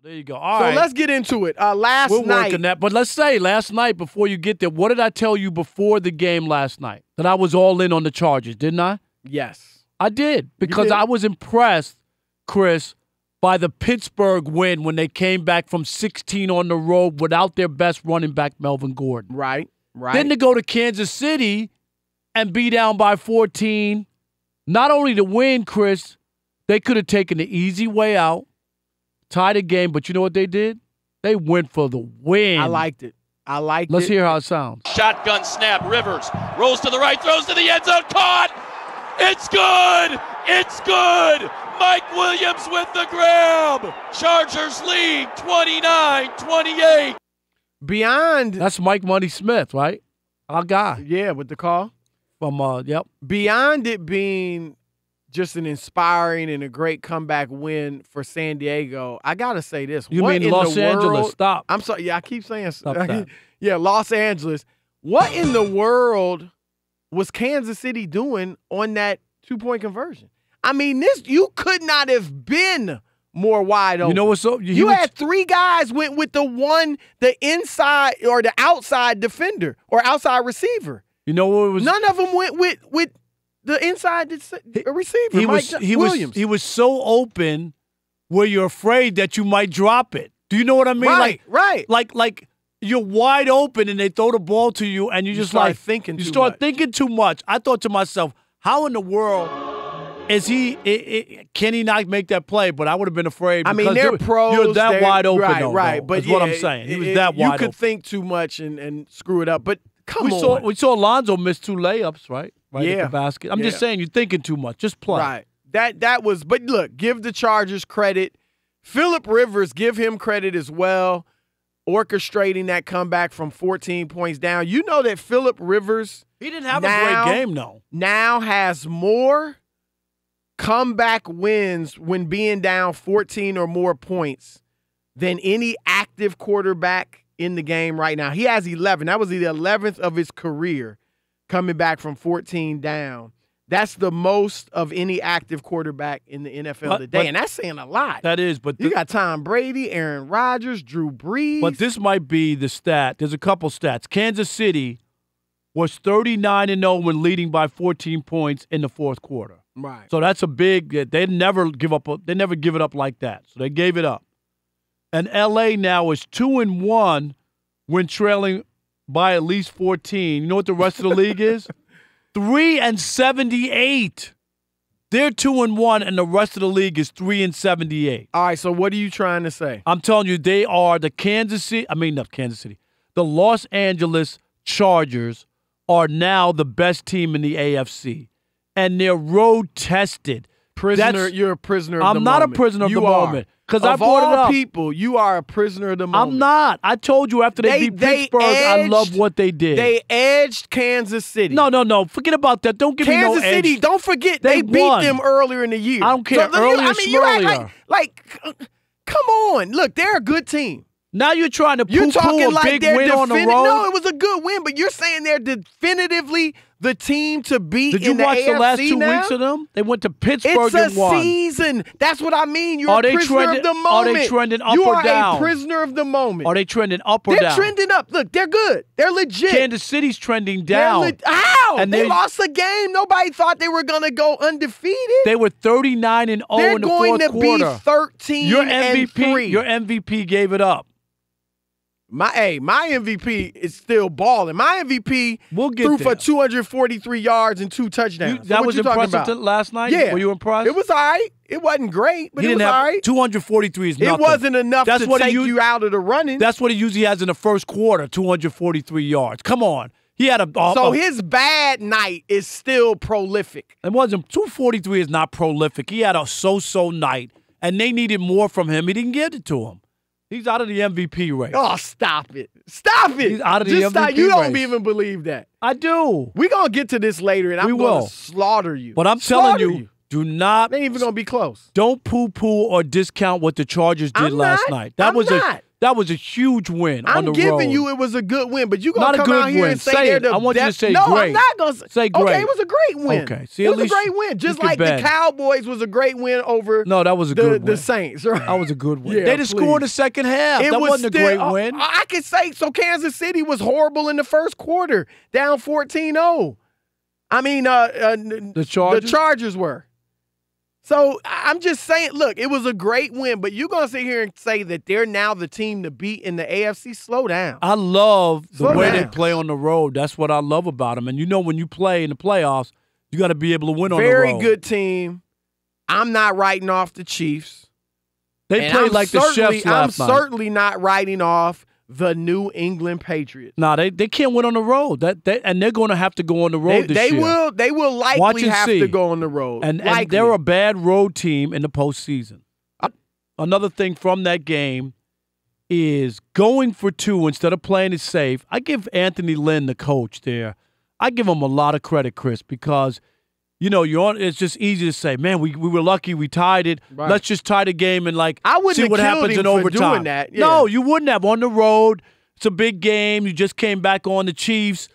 There you go. All right. So let's get into it. Last We're night. working that. But let's say last night, before you get there, what did I tell you before the game last night? That I was all in on the Chargers, didn't I? Yes. I did. Because I was impressed, Chris, by the Pittsburgh win when they came back from 16 on the road without their best running back, Melvin Gordon. Right. Then to go to Kansas City and be down by 14, not only to win, Chris, they could have taken the easy way out, tied a game, but you know what they did? They went for the win. I liked it. Let's hear how it sounds. Shotgun snap, Rivers rolls to the right, throws to the end zone, caught! It's good! It's good! Mike Williams with the grab! Chargers lead 29-28. Beyond. That's Mike Money Smith, right? Our guy. Yeah, with the call. Yep. Beyond it being just an inspiring and a great comeback win for San Diego, I got to say this. You what mean Los Angeles? World, Stop. I'm sorry. Yeah, I keep saying Stop that. Yeah, Los Angeles. What in the world was Kansas City doing on that two-point conversion? I mean, you could not have been more wide open. You know what's so? You had three guys went with the inside or the outside defender or outside receiver. You know what it was? None of them went with the inside receiver. Williams. He was so open where you're afraid that you might drop it. Do you know what I mean? Right. Like you're wide open and they throw the ball to you and you start thinking too much. I thought to myself, how in the world is can he not make that play? But I would have been afraid. I mean, they're pros. You're that wide open, right. But that's what I'm saying. He was that wide open. You could think too much and screw it up. But come on. We saw Alonzo miss 2 layups, right? Right yeah. at the basket. I'm just saying, you're thinking too much. Just play. Right. That was. But look, give the Chargers credit. Phillip Rivers, give him credit as well, orchestrating that comeback from 14 points down. You know that Phillip Rivers, he didn't have a great game, though. Now has more comeback wins when being down 14 or more points than any active quarterback in the game right now. He has 11. That was the 11th of his career coming back from 14 down. That's the most of any active quarterback in the NFL today, and that's saying a lot. That is, but you got Tom Brady, Aaron Rodgers, Drew Brees. But this might be the stat. There's a couple stats. Kansas City was 39-0 when leading by 14 points in the fourth quarter. Right. So that's a big. They never give up. They never give it up like that. So they gave it up. And LA now is 2-1 when trailing by at least 14. You know what the rest of the league is? 3-78. They're 2-1, and the rest of the league is 3-78. All right. So what are you trying to say? I'm telling you, they are the the Los Angeles Chargers are now the best team in the AFC. And they're road tested. You're a prisoner of the moment. I'm not a prisoner of the moment. Because I brought it up. Of all people, you are a prisoner of the moment. I'm not. I told you after they beat Pittsburgh, I love what they did. They edged Kansas City. No. Forget about that. Don't give me no edge. Kansas City, don't forget, they beat them earlier in the year. I don't care. Earlier. Come on. Look, they're a good team. Now you're trying to poo-poo a big win on the road? No, it was a good win, but you're saying they're definitively the team to beat in the AFC. Did you watch the last 2 weeks of them? They went to Pittsburgh and won. It's a season. That's what I mean. You're a prisoner of the moment. Are they trending up or down? You are a prisoner of the moment. Are they trending up or down? They're trending up. Look, they're good. They're legit. Kansas City's trending down. How? And they lost a game. Nobody thought they were going to go undefeated. They were 39-0 in the fourth quarter. They're going to be 13-3. Your MVP gave it up. My MVP is still balling. My MVP threw for 243 yards and 2 touchdowns. That was impressive last night? Yeah. Were you impressed? It was all right. It wasn't great, but it was all right. 243 is nothing. It wasn't enough to take you out of the running. That's what he usually has in the first quarter, 243 yards. Come on. He had his bad night is still prolific. It wasn't. 243 is not prolific. He had a so-so night, and they needed more from him. He didn't give it to him. He's out of the MVP race. Oh, stop it. Stop it. He's out of the MVP race. You don't even believe that. I do. We're going to get to this later, and I'm going to slaughter you. But I'm telling you, do not. They ain't even going to be close. Don't poo-poo or discount what the Chargers did last night. That That was a huge win on the road. I'm giving you it was a good win, but you gonna Not a come out good here win. and say Say they're it. the I want you to say no, great. I'm not gonna say great. Okay, it was a great win. Okay, see, it at was a least great win. Just you like can the Cowboys was a great win over. No, that was a good win. The Saints, right? That was a good win. Yeah, they didn't score in the second half. That wasn't a great win. I could say so. Kansas City was horrible in the first quarter, down 14-0. I mean, the Chargers were. So I'm just saying, look, it was a great win, but you're going to sit here and say that they're now the team to beat in the AFC? Slow down. I love the way they play on the road. That's what I love about them. And you know when you play in the playoffs, you got to be able to win on the road. Very good team. I'm not writing off the Chiefs. They played like the Chefs last night. I'm certainly not writing off the New England Patriots. No, they can't win on the road. And they're going to have to go on the road this year. They will likely have to go on the road. And they're a bad road team in the postseason. Another thing from that game is going for 2 instead of playing it safe. I give Anthony Lynn, the coach there, I give him a lot of credit, Chris, because you know, it's just easy to say, man, we were lucky we tied it. Right. Let's just tie the game and see what happens in overtime. Doing that. Yeah. No, you wouldn't have. On the road, it's a big game. You just came back on the Chiefs,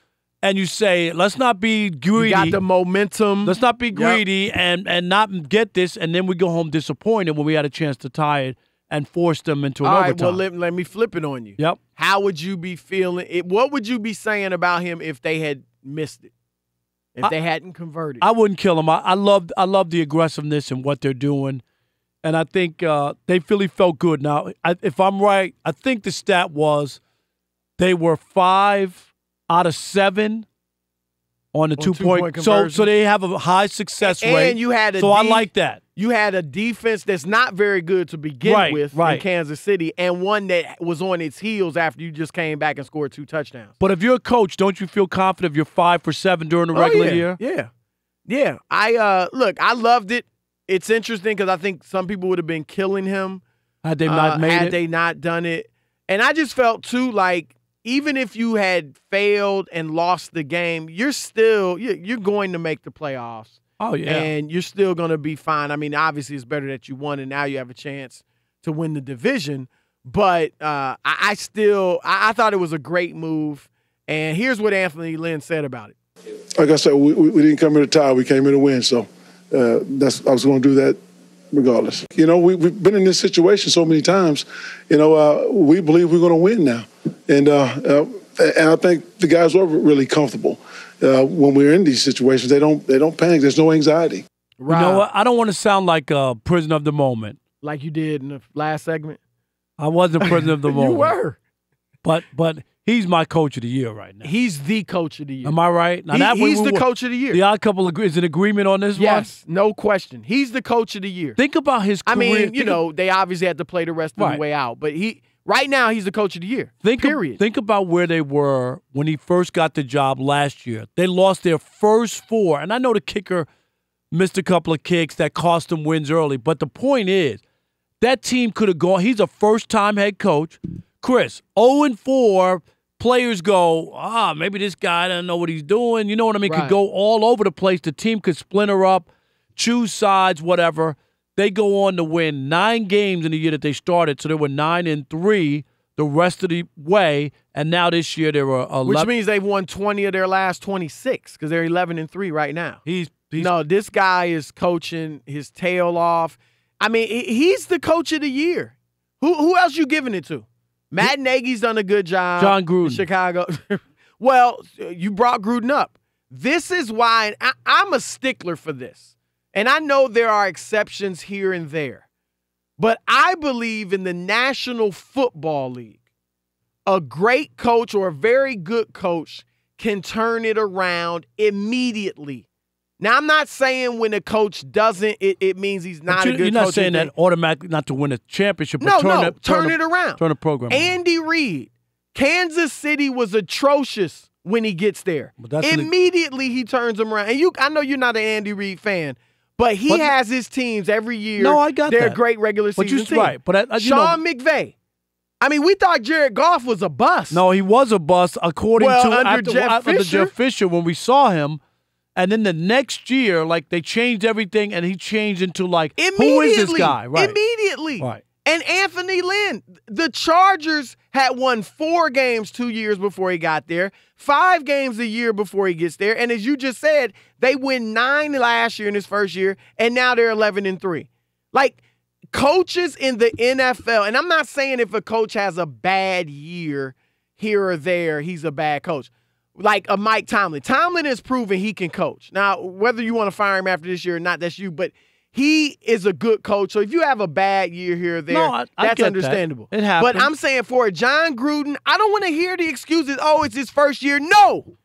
and you say, let's not be greedy. You got the momentum. Let's not be greedy and not get this, and then we go home disappointed when we had a chance to tie it and force them into an overtime. All right, well, let me flip it on you. Yep. How would you be feeling? What would you be saying about him if they had missed it? If they hadn't converted? I wouldn't kill him. I love the aggressiveness and what they're doing. And I think they really felt good. Now, if I'm right, I think the stat was they were 5 out of 7 on the two-point conversion. So they have a high success rate. And you had I like that. You had a defense that's not very good to begin with in Kansas City, and one that was on its heels after you just came back and scored 2 touchdowns. But if you're a coach, don't you feel confident if you're 5 for 7 during the regular year? Yeah. I loved it. It's interesting because I think some people would have been killing him had they not made it. Had they not done it. And I just felt, too, like even if you had failed and lost the game, you're going to make the playoffs. Oh, yeah. And you're still going to be fine. I mean, obviously it's better that you won and now you have a chance to win the division. But I thought it was a great move. And here's what Anthony Lynn said about it. Like I said, we didn't come here to tie. We came here to win. So I was going to do that regardless. You know, we've been in this situation so many times. You know, we believe we're going to win now. And I think the guys were really comfortable. When we're in these situations, they don't panic. There's no anxiety. Right. You know what? I don't want to sound like a prisoner of the moment. Like you did in the last segment? I wasn't a prisoner of the moment. You were. But he's my coach of the year right now. He's the coach of the year. Am I right? Now, he's the coach of the year. The odd couple is an agreement on this one? Yes, no question. He's the coach of the year. Think about his career. I mean, they obviously had to play the rest of the way out. But right now, he's the coach of the year. Period. Think about where they were when he first got the job last year. They lost their first 4. And I know the kicker missed a couple of kicks that cost them wins early. But the point is, that team could have gone. He's a first-time head coach. Chris, 0-4, players go, maybe this guy doesn't know what he's doing. You know what I mean? Could go all over the place. The team could splinter up, choose sides, whatever. They go on to win 9 games in the year that they started, so they were 9-3 the rest of the way, and now this year they were 11. Which means they've won 20 of their last 26 because they're 11-3 right now. No, this guy is coaching his tail off. I mean, he's the coach of the year. Who else you giving it to? Matt Nagy's done a good job. John Gruden. In Chicago. Well, you brought Gruden up. This is why I'm a stickler for this. And I know there are exceptions here and there. But I believe in the National Football League, a great coach or a very good coach can turn it around immediately. Now, I'm not saying when a coach doesn't, it means he's not a good coach. You're not saying that automatically not to win a championship, but turn it around. Turn the program around. Andy Reid, Kansas City was atrocious when he gets there. Immediately he turns them around. And I know you're not an Andy Reid fan, but he has his teams every year. No, I got that. They're a great regular season team. Right. But Sean McVay. I mean, we thought Jared Goff was a bust. No, he was a bust according to under Jeff Fisher when we saw him. And then the next year, they changed everything, and he changed into who is this guy? Right. Immediately. Right. And Anthony Lynn, the Chargers had won 4 games 2 years before he got there, 5 games a year before he gets there. And as you just said, they win 9 last year in his first year, and now they're 11-3. Like, coaches in the NFL, and I'm not saying if a coach has a bad year here or there, he's a bad coach. Like a Mike Tomlin. Tomlin has proven he can coach. Now, whether you want to fire him after this year or not, that's you, but he is a good coach. So if you have a bad year here or there, that's understandable. That. It happens. But I'm saying for John Gruden, I don't want to hear the excuses, oh, it's his first year. No.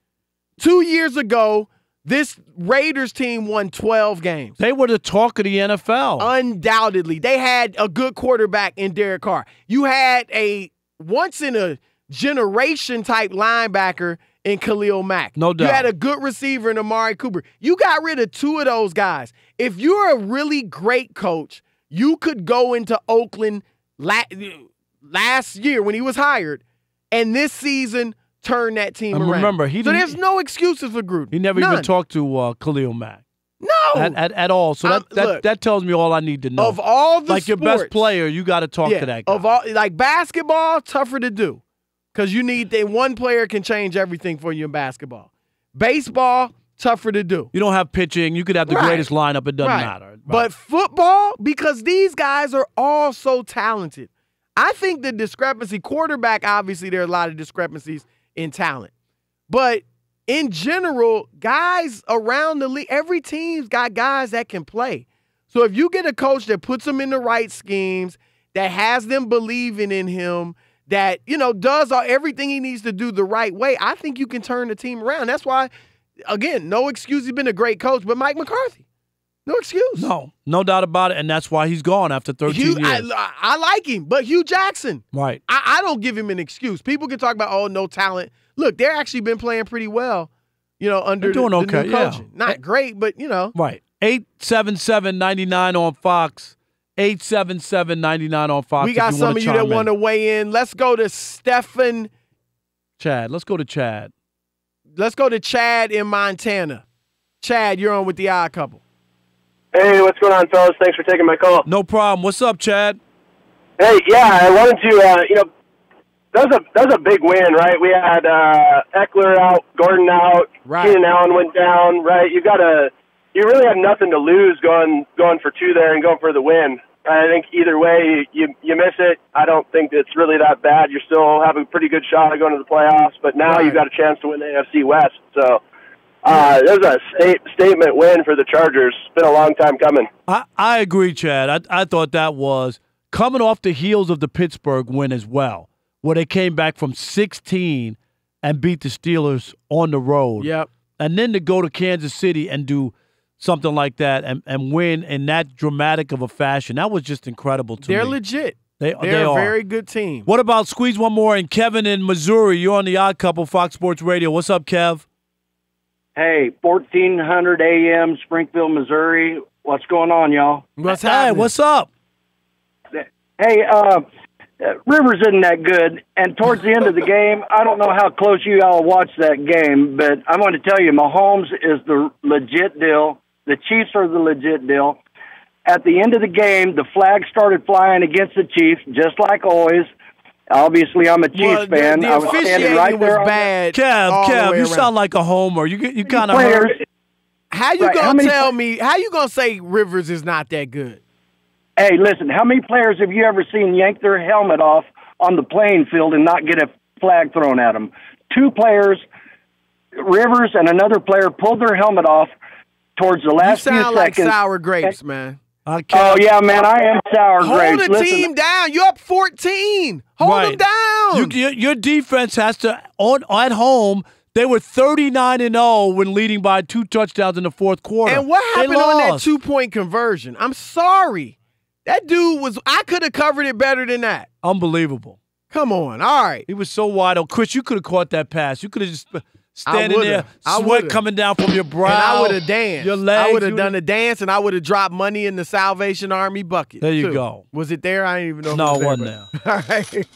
2 years ago, this Raiders team won 12 games. They were the talk of the NFL. Undoubtedly. They had a good quarterback in Derek Carr. You had a once-in-a-generation type linebacker in Khalil Mack. No doubt. You had a good receiver in Amari Cooper. You got rid of 2 of those guys. If you're a really great coach, you could go into Oakland last year when he was hired, and this season turn that team around. Remember, so there's no excuses for Gruden. He never even talked to Khalil Mack. No. At all. So that tells me all I need to know. Of all the sports, your best player, you got to talk to that guy. Of all, like basketball, tougher to do. Because you need one player can change everything for you in basketball. Baseball, tougher to do. You don't have pitching. You could have the greatest lineup. It doesn't matter. Right. But football, because these guys are all so talented. I think the discrepancy, quarterback, obviously there are a lot of discrepancies in talent. But in general, guys around the league, every team's got guys that can play. So if you get a coach that puts them in the right schemes, that has them believing in him, that, does everything he needs to do the right way, I think you can turn the team around. That's why, again, no excuse. He's been a great coach, but Mike McCarthy, no excuse. No doubt about it, and that's why he's gone after 13 years. I like him, but Hugh Jackson, right? I don't give him an excuse. People can talk about, no talent. Look, they're actually been playing pretty well, under the new coaching. Yeah. Not great, but, Right. 877-99 on Fox. 877-99 on Fox. We got some of you that want to weigh in. Let's go to Stephen. Chad. Let's go to Chad. Let's go to Chad in Montana. Chad, you're on with the Odd Couple. Hey, what's going on, fellas? Thanks for taking my call. No problem. What's up, Chad? Hey, yeah, I wanted to, that was a big win, right? We had Eckler out, Gordon out, Keenan Allen went down, right? You really have nothing to lose going for 2 there and going for the win. I think either way, you miss it. I don't think it's really that bad. You still have a pretty good shot of going to the playoffs, but now you've got a chance to win the AFC West. So it was a statement win for the Chargers. It's been a long time coming. I agree, Chad. I thought that was coming off the heels of the Pittsburgh win as well, where they came back from 16 and beat the Steelers on the road. Yep. And then to go to Kansas City and do something like that and win in that dramatic of a fashion. That was just incredible to me. They're legit. They're a very good team. What about squeeze one more? And Kevin in Missouri, you're on the Odd Couple, Fox Sports Radio. What's up, Kev? Hey, 1400 AM, Springfield, Missouri. What's going on, y'all? What's happening? Hey, what's up? Hey, Rivers isn't that good, and towards the end of the game, I don't know how close you all watched that game, but I'm going to tell you, Mahomes is the legit deal. The Chiefs are the legit deal. At the end of the game, the flag started flying against the Chiefs, just like always. Obviously, I'm a Chiefs fan. The I was standing right there. Was bad. Kev, you sound like a homer. You kind of hurt. How you gonna tell me? How you gonna say Rivers is not that good? Hey, listen. How many players have you ever seen yank their helmet off on the playing field and not get a flag thrown at them? 2 players, Rivers and another player, pulled their helmet off towards the last few seconds. You sound like sour grapes, man. Oh, yeah, man, I am sour grapes. Hold the team down. You're up 14. Hold them down. Your defense has to, at home, they were 39-0 when leading by 2 touchdowns in the fourth quarter. And what happened on that 2-point conversion? I'm sorry. That dude I could have covered it better than that. Unbelievable. Come on. All right. He was so wide open. Chris, you could have caught that pass. You could have just standing there, sweat coming down from your brow. And I would have danced. Your legs. I would have done a dance, and I would have dropped money in the Salvation Army bucket. There you go. Was it there? I didn't even know. No, it wasn't there. All right.